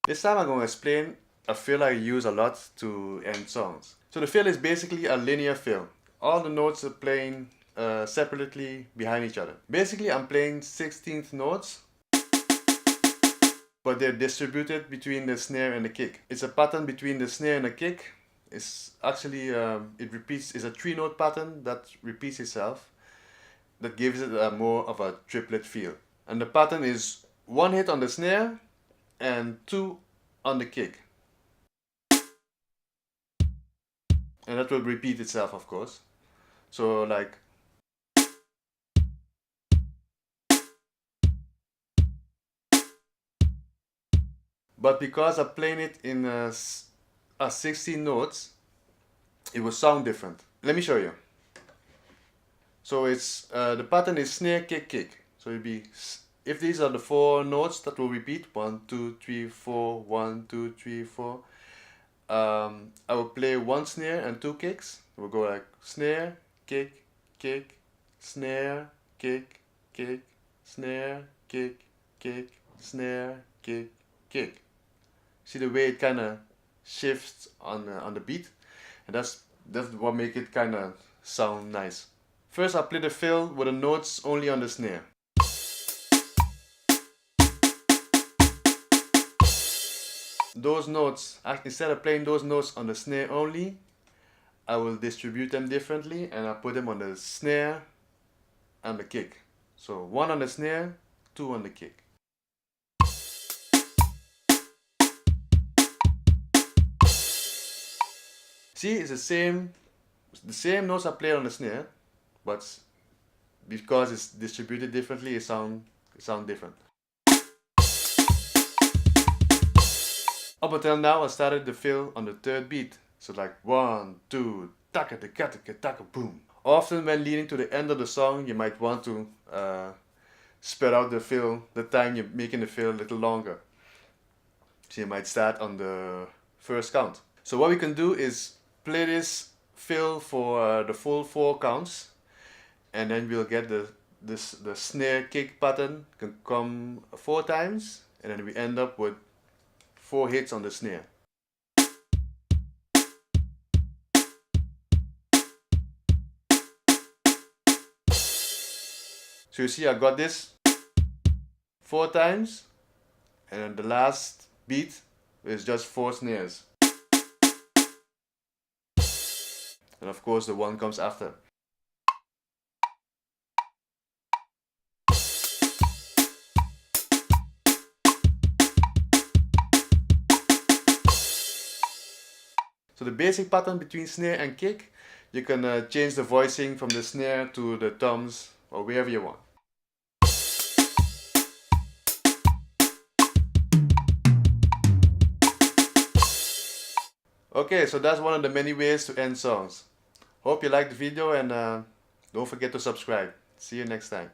This time I'm going to explain a fill I use a lot to end songs. So the fill is basically a linear fill. All the notes are playing separately behind each other. Basically I'm playing 16th notes, but they're distributed between the snare and the kick. It's a pattern between the snare and the kick. It's actually, it's a 3-note pattern that repeats itself, that gives it more of a triplet feel. And the pattern is 1 hit on the snare and 2 on the kick. And that will repeat itself, of course. So like, but because I'm playing it in 16 notes, it will sound different. Let me show you. So it's the pattern is snare, kick, kick. So it'll be, if these are the 4 notes that will repeat, 1 2 3 4, 1 2 3 4. I will play 1 snare and 2 kicks. We'll go like snare, kick, kick, snare, kick, kick, snare, kick, kick, snare, kick, kick. See the way it kind of shifts on the beat, and that's what makes it kind of sound nice. First, I play the fill with the notes only on the snare. Those notes, instead of playing those notes on the snare only, I will distribute them differently and I put them on the snare and the kick. So 1 on the snare, 2 on the kick. See, it's the same notes I play on the snare, but because it's distributed differently, it sound different. Up until now, I started the fill on the 3rd beat. So like 1, 2, taka taka taka taka boom. Often when leading to the end of the song, you might want to spread out the fill, the time you're making the fill a little longer. So you might start on the 1st count. So what we can do is play this fill for the full 4 counts, and then we'll get the snare kick pattern can come 4 times, and then we end up with 4 hits on the snare. So you see I got this 4 times, and then the last beat is just 4 snares. And of course the 1 comes after. So the basic pattern between snare and kick, you can change the voicing from the snare to the toms or wherever you want. Okay, so that's one of the many ways to end songs. Hope you liked the video, and don't forget to subscribe. See you next time.